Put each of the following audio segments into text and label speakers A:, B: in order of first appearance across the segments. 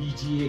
A: BGA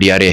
B: DRA।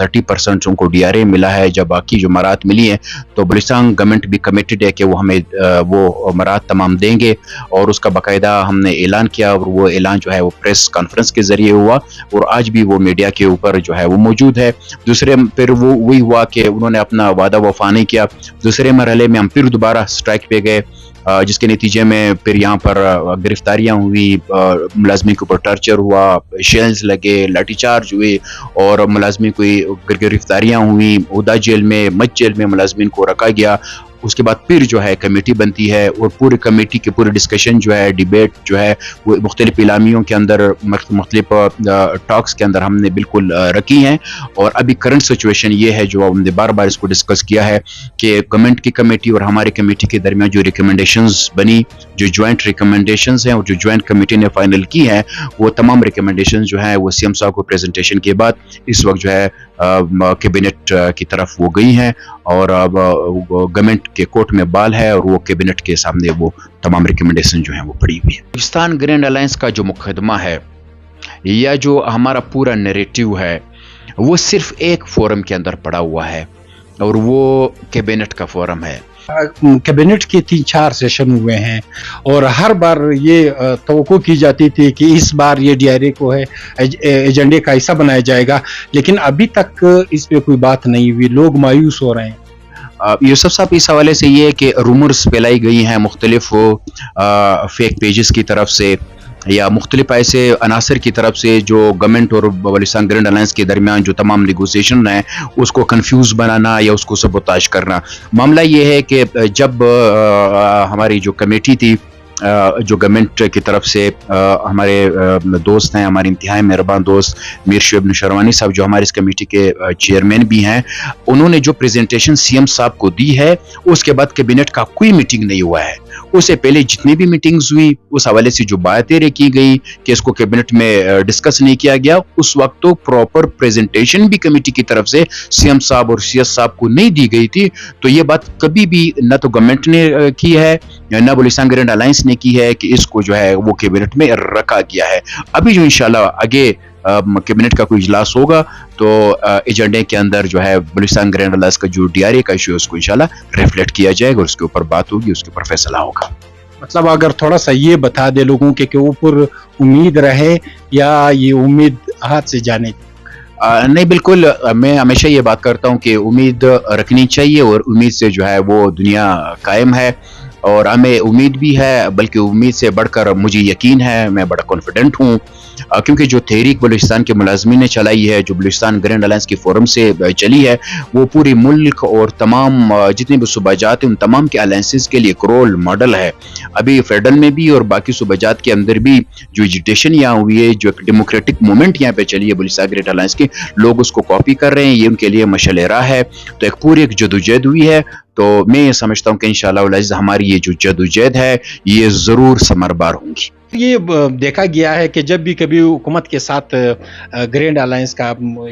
B: 30% ان کو DRA ملا ہے, جب باقی جو مراعات ملی ہیں تو بلوچستان گورنمنٹ بھی کمیٹڈ ہے کہ وہ ہمیں وہ مراعات تمام دیں گے, اور اس کا باقاعدہ ہم نے اعلان کیا, اور وہ اعلان جو ہے وہ پریس کانفرنس کے ذریعے ہوا, اور آج بھی وہ میڈیا کے اوپر جو ہے وہ موجود ہے. دوسرے پھر وہ وہی ہوا کہ انہوں نے اپنا وعدہ وفا نہیں کیا. دوسرے مرحلے میں ہم پھر دوبارہ اسٹرائک پہ گئے, جس کے نتیجے میں پھر یہاں پر گرفتاریاں ہوئی, ملازمین کے اوپر ٹارچر ہوا, شیلز لگے, لاٹھی چارج ہوئے, اور ملازمین کو گرفتاریاں ہوئی. اودا جیل میں, مچ جیل میں ملازمین کو رکھا گیا. اس کے بعد پھر جو ہے کمیٹی بنتی ہے, اور پورے کمیٹی کے پورے ڈسکشن جو ہے, ڈیبیٹ جو ہے وہ مختلف اعلامیوں کے اندر, مختلف ٹاکس کے اندر ہم نے بالکل رکھی ہیں. اور ابھی کرنٹ سچویشن یہ ہے جو ہم نے بار بار اس کو ڈسکس کیا ہے کہ گورنمنٹ کی کمیٹی اور ہماری کمیٹی کے درمیان جو ریکمنڈیشنز بنی, جو جوائنٹ ریکمنڈیشنز ہیں اور جو جوائنٹ کمیٹی نے فائنل کی ہیں, وہ تمام ریکمنڈیشنز جو ہیں وہ CM صاحب کو پریزنٹیشن کے بعد اس وقت جو ہے کیبنٹ کی طرف وہ گئی ہیں, اور گورنمنٹ کے کوٹ میں بال ہے, اور وہ کیبنٹ کے سامنے وہ تمام ریکمنڈیشن جو ہیں وہ پڑی ہوئی ہے. پاکستان گرینڈ الائنس کا جو مقدمہ ہے یا جو ہمارا پورا نیریٹیو ہے وہ صرف ایک فورم کے اندر پڑا ہوا ہے, اور وہ کیبنٹ کا فورم ہے.
C: کیبنٹ کے 3-4 سیشن ہوئے ہیں, اور ہر بار یہ توقع کی جاتی تھی کہ اس بار یہ DRA کو ہے ایجنڈے کا حصہ بنایا جائے گا, لیکن ابھی تک اس پہ کوئی بات نہیں ہوئی. لوگ مایوس ہو رہے ہیں.
B: یوسف صاحب, اس حوالے سے یہ ہے کہ رومرز پھیلائی گئی ہیں مختلف فیک پیجز کی طرف سے, یا مختلف ایسے عناصر کی طرف سے جو گورنمنٹ اور بلوچستان گرینڈ الائنس کے درمیان جو تمام نیگوسیشن ہیں اس کو کنفیوز بنانا یا اس کو سبوتاج کرنا. معاملہ یہ ہے کہ جب ہماری جو کمیٹی تھی, جو گورنمنٹ کی طرف سے ہمارے دوست ہیں, ہمارے انتہائی مہربان دوست میر شعیب نشروانی صاحب جو ہمارے اس کمیٹی کے چیئرمین بھی ہیں, انہوں نے جو پریزنٹیشن CM صاحب کو دی ہے اس کے بعد کیبنٹ کا کوئی میٹنگ نہیں ہوا ہے. اس سے پہلے جتنی بھی میٹنگز ہوئی اس حوالے سے جو باتیں کی گئی کہ اس کو کیبنٹ میں ڈسکس نہیں کیا گیا, اس وقت تو پراپر پریزنٹیشن بھی کمیٹی کی طرف سے CM صاحب اور CS صاحب کو نہیں دی گئی تھی. تو یہ بات کبھی بھی نہ تو گورنمنٹ نے کی ہے نہ بلوچستان گرینڈ الائنس نے کی ہے کہ اس کو جو ہے وہ کیبنٹ میں رکھا گیا ہے. ابھی جو انشاءاللہ آگے کیبنٹ کا کوئی اجلاس ہوگا تو ایجنڈے کے اندر جو ہے بلوچستان گرینڈ الائنس کا جو DRA کا ایشو ہے اس کو انشاءاللہ ریفلیکٹ کیا جائے گا, اور اس کے اوپر بات ہوگی, اس کے اوپر فیصلہ ہوگا.
C: مطلب اگر تھوڑا سا یہ بتا دے لوگوں کے کہ اوپر امید رہے یا یہ امید ہاتھ سے جانے.
B: نہیں, بالکل, میں ہمیشہ یہ بات کرتا ہوں کہ امید رکھنی چاہیے, اور امید سے جو ہے وہ دنیا قائم ہے, اور ہمیں امید بھی ہے, بلکہ امید سے بڑھ کر مجھے یقین ہے, میں بڑا کانفیڈنٹ ہوں, کیونکہ جو تحریک بلوچستان کے ملازمین نے چلائی ہے, جو بلوچستان گرینڈ الائنس کی فورم سے چلی ہے, وہ پوری ملک اور تمام جتنے بھی صوبہ جات ہیں ان تمام کے الائنسز کے لیے ایک رول ماڈل ہے. ابھی فیڈرل میں بھی اور باقی صوبہ جات کے اندر بھی جو ایجیٹیشن یہاں ہوئی ہے, جو ایک ڈیموکریٹک مومنٹ یہاں پہ چلی ہے بلوچستان گرینڈ الائنس کی, لوگ اس کو کاپی کر رہے ہیں, یہ ان کے لیے مشعل راہ ہے. تو ایک پوری ایک جدوجہد ہوئی ہے, تو میں یہ سمجھتا ہوں کہ انشاءاللہ العزیز ہماری یہ جو جدوجہد ہے یہ ضرور ثمر بار ہوں گی.
C: یہ دیکھا گیا ہے کہ جب بھی کبھی حکومت کے ساتھ گرینڈ الائنس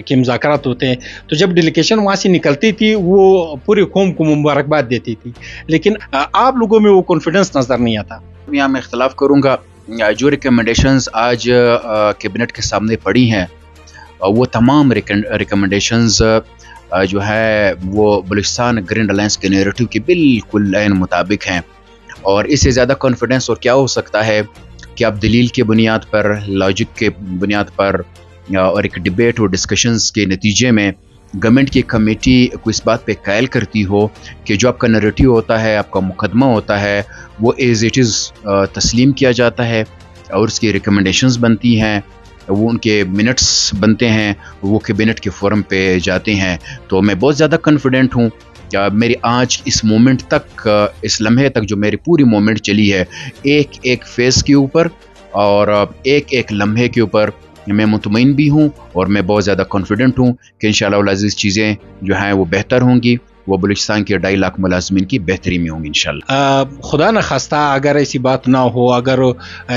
C: کے مذاکرات ہوتے ہیں تو جب ڈیلیگیشن وہاں سے نکلتی تھی وہ پوری قوم کو مبارکباد دیتی تھی, لیکن آپ لوگوں میں وہ کانفیڈنس نظر نہیں آتا.
B: یہاں میں اختلاف کروں گا. جو ریکمنڈیشنز آج کیبنٹ کے سامنے پڑی ہیں وہ تمام ریکمنڈیشنز جو ہے وہ بلوچستان گرینڈ الائنس کے نیریٹو کے بالکل عین مطابق ہیں, اور اس سے زیادہ کانفیڈنس اور کیا ہو سکتا ہے کہ آپ دلیل کے بنیاد پر, لاجک کے بنیاد پر, اور ایک ڈیبیٹ اور ڈسکشنز کے نتیجے میں گورنمنٹ کی کمیٹی کو اس بات پہ قائل کرتی ہو کہ جو آپ کا نیریٹو ہوتا ہے, آپ کا مقدمہ ہوتا ہے, وہ ایز اٹ از تسلیم کیا جاتا ہے, اور اس کی ریکمنڈیشنز بنتی ہیں, وہ ان کے منٹس بنتے ہیں, وہ کیبنٹ کے فورم پہ جاتے ہیں. تو میں بہت زیادہ کانفیڈنٹ ہوں. میری آج اس مومنٹ تک, اس لمحے تک جو میری پوری مومنٹ چلی ہے, ایک ایک فیز کے اوپر اور ایک ایک لمحے کے اوپر میں مطمئن بھی ہوں, اور میں بہت زیادہ کانفیڈنٹ ہوں کہ انشاءاللہ العزیز چیزیں جو ہیں وہ بہتر ہوں گی, وہ بلوچستان کے 2.5 لاکھ ملازمین کی بہتری میں ہوں گی انشاءاللہ.
C: خدا نہ خواستہ اگر ایسی بات نہ ہو, اگر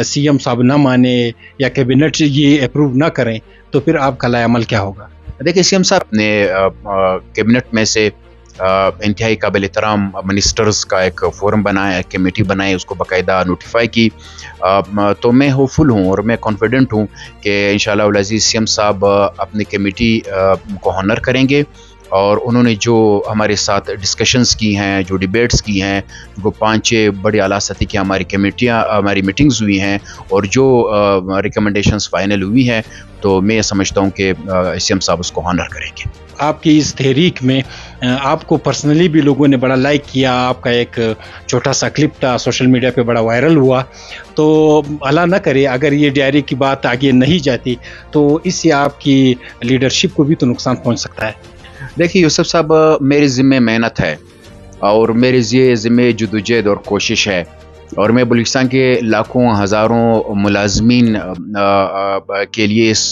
C: CM صاحب نہ مانے یا کیبنٹ یہ اپروو نہ کریں تو پھر آپ کا لائے عمل کیا ہوگا؟
B: دیکھیں, CM صاحب نے کیبنٹ میں سے انتہائی قابل احترام منسٹرز کا ایک فورم بنایا، ایک کمیٹی بنائی، اس کو باقاعدہ نوٹیفائی کی. تو میں ہوپفل ہوں اور میں کانفیڈنٹ ہوں کہ انشاءاللہ العزیز سی ایم صاحب اپنی کمیٹی کو ہانر کریں گے، اور انہوں نے جو ہمارے ساتھ ڈسکشنز کی ہیں، جو ڈیبیٹس کی ہیں، جو 5-6 بڑے اعلیٰ سطح کی ہماری میٹنگز ہوئی ہیں، اور جو ریکمنڈیشنز فائنل ہوئی ہیں، تو میں سمجھتا ہوں کہ سی ایم صاحب اس کو ہانر کریں گے.
C: آپ کی اس تحریک میں آپ کو پرسنلی بھی لوگوں نے بڑا لائک کیا، آپ کا ایک چھوٹا سا کلپ تھا سوشل میڈیا پہ بڑا وائرل ہوا. تو اللہ نہ کرے اگر یہ ڈائری کی بات آگے نہیں جاتی تو اس سے آپ کی لیڈرشپ کو بھی تو نقصان پہنچ سکتا ہے.
B: دیکھیے یوسف صاحب، میرے ذمے محنت ہے اور میرے ذمے جدوجہد اور کوشش ہے، اور میں بلوچستان کے لاکھوں ہزاروں ملازمین کے لیے اس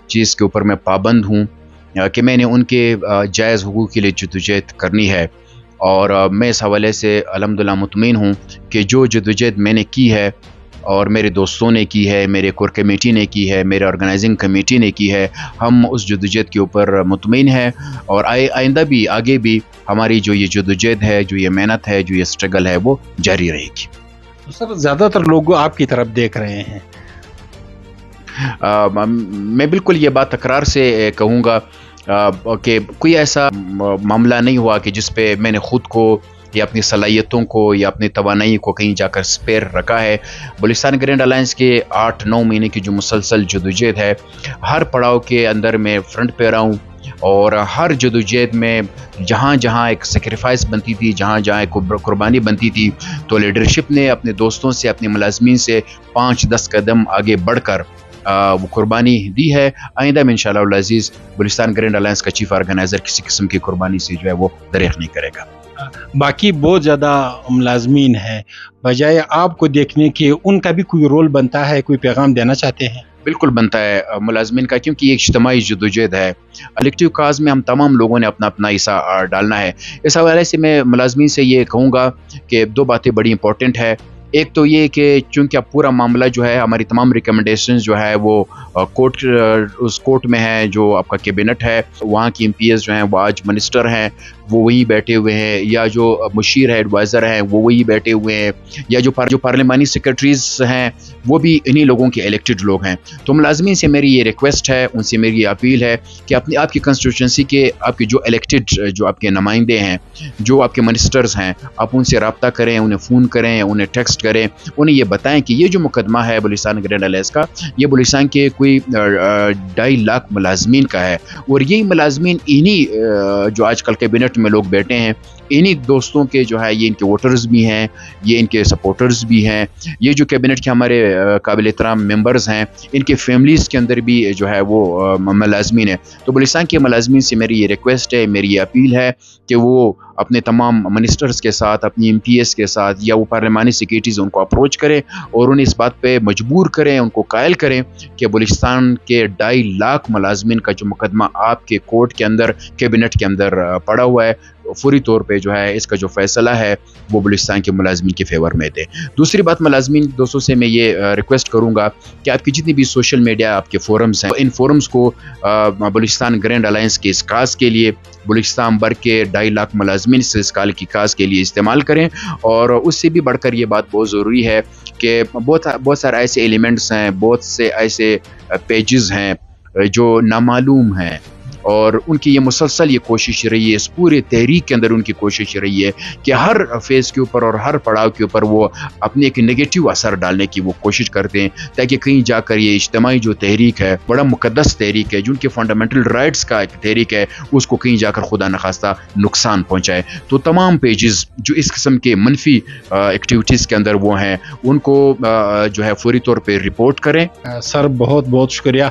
B: چیز کے اوپر میں پابند ہوں کہ میں نے ان کے جائز حقوق کے لیے جدوجہد کرنی ہے. اور میں اس حوالے سے الحمدللہ مطمئن ہوں کہ جو جدوجہد میں نے کی ہے اور میرے دوستوں نے کی ہے، میرے کور کمیٹی نے کی ہے، میرے آرگنائزنگ کمیٹی نے کی ہے، ہم اس جدوجہد کے اوپر مطمئن ہیں، اور آئندہ بھی آگے بھی ہماری جو یہ جدوجہد ہے، جو یہ محنت ہے، جو یہ سٹرگل ہے، وہ جاری رہے گی.
C: سر زیادہ تر لوگ آپ کی طرف دیکھ رہے ہیں.
B: میں بالکل یہ بات تکرار سے کہوں گا کہ کوئی ایسا معاملہ نہیں ہوا کہ جس پہ میں نے خود کو یا اپنی صلاحیتوں کو یا اپنی توانائی کو کہیں جا کر سپیر رکھا ہے. بلوچستان گرینڈ الائنس کے 8-9 مہینے کی جو مسلسل جدوجہد ہے، ہر پڑاؤ کے اندر میں فرنٹ پہ رہا ہوں، اور ہر جدوجہد میں جہاں جہاں ایک سیکریفائس بنتی تھی، جہاں جہاں ایک قربانی بنتی تھی، تو لیڈرشپ نے اپنے دوستوں سے، اپنے ملازمین سے 5-10 قدم آگے بڑھ کر وہ قربانی دی ہے. آئندہ میں انشاءاللہ العزیز بلوچستان گرینڈ الائنس کا چیف آرگنائزر کسی قسم کی قربانی سے جو ہے وہ دریغ نہیں کرے گا.
C: باقی بہت زیادہ ملازمین ہیں، بجائے آپ کو دیکھنے کے ان کا بھی کوئی رول بنتا ہے، کوئی پیغام دینا چاہتے ہیں؟
B: بالکل بنتا ہے ملازمین کا، کیونکہ یہ اجتماعی جدوجہد ہے. الیکٹیو کاز میں ہم تمام لوگوں نے اپنا اپنا حصہ ڈالنا ہے. اس حوالے سے میں ملازمین سے یہ کہوں گا کہ 2 باتیں بڑی امپورٹنٹ ہے. ایک تو یہ کہ چونکہ اب پورا معاملہ جو ہے، ہماری تمام ریکمنڈیشنز جو ہے وہ اس کورٹ میں ہے، جو آپ کا کیبنٹ ہے، وہاں کی MPs جو ہیں وہ آج منسٹر ہیں، وہ وہی بیٹھے ہوئے ہیں، یا جو مشیر ہے، ایڈوائزر ہیں، وہ وہی بیٹھے ہوئے ہیں، یا جو پارلیمانی سیکرٹریز ہیں وہ بھی انہی لوگوں کے الیکٹڈ لوگ ہیں. تو ملازمین سے میری یہ ریکویسٹ ہے، ان سے میری یہ اپیل ہے کہ آپ کی کنسٹیٹوشنسی کے آپ کے جو الیکٹڈ جو آپ کے نمائندے ہیں، جو آپ کے منسٹرز ہیں، آپ ان سے رابطہ کریں، انہیں فون کریں، انہیں ٹیکسٹ کریں، انہیں یہ بتائیں کہ یہ جو مقدمہ ہے بلوچستان گرینڈ الائنس کا، یہ بلوچستان کے کوئی 2.5 لاکھ ملازمین کا ہے، اور یہی ملازمین انہی جو آج کل کیبنٹ میں لوگ بیٹھے ہیں، انہی دوستوں کے جو ہے یہ ان کے ووٹرز بھی ہیں، یہ ان کے سپورٹرز بھی ہیں، یہ جو کیبنٹ کے ہمارے قابل احترام ممبرز ہیں، ان کے فیملیز کے اندر بھی جو ہے وہ ملازمین ہیں. تو بلوچستان کے ملازمین سے میری یہ ریکویسٹ ہے، میری یہ اپیل ہے کہ وہ اپنے تمام منسٹرز کے ساتھ، اپنی MPs کے ساتھ، یا وہ پارلیمانی سیکریٹریز ان کو اپروچ کریں اور انہیں اس بات پہ مجبور کریں، ان کو قائل کریں کہ بلوچستان کے 2.5 لاکھ ملازمین کا جو مقدمہ آپ کے کورٹ کے اندر، کیبنٹ کے اندر پڑا ہوا ہے، فوری طور پہ جو ہے اس کا جو فیصلہ ہے وہ بلوچستان کے ملازمین کے فیور میں دے. دوسری بات، ملازمین دوستوں سے میں یہ ریکویسٹ کروں گا کہ آپ کی جتنی بھی سوشل میڈیا آپ کے فورمز ہیں، ان فورمز کو بلوچستان گرینڈ الائنس کے اس کاز کے لیے، بلوچستان بھر کے 2.5 لاکھ ملازمین سے اس کال کی کاز کے لیے استعمال کریں. اور اس سے بھی بڑھ کر یہ بات بہت ضروری ہے کہ بہت سارے ایسے ایلیمنٹس ہیں، بہت سے ایسے پیجز ہیں جو نامعلوم ہیں، اور ان کی یہ مسلسل یہ کوشش رہی ہے، اس پورے تحریک کے اندر ان کی کوشش رہی ہے کہ ہر فیز کے اوپر اور ہر پڑاؤ کے اوپر وہ اپنے ایک نگیٹو اثر ڈالنے کی وہ کوشش کرتے ہیں، تاکہ کہیں جا کر یہ اجتماعی جو تحریک ہے، بڑا مقدس تحریک ہے، جو ان کے فنڈامنٹل رائٹس کا ایک تحریک ہے، اس کو کہیں جا کر خدا نخواستہ نقصان پہنچائے. تو تمام پیجز جو اس قسم کے منفی ایکٹیویٹیز کے اندر وہ ہیں، ان کو جو ہے فوری طور پہ رپورٹ کریں.
C: سر بہت بہت شکریہ.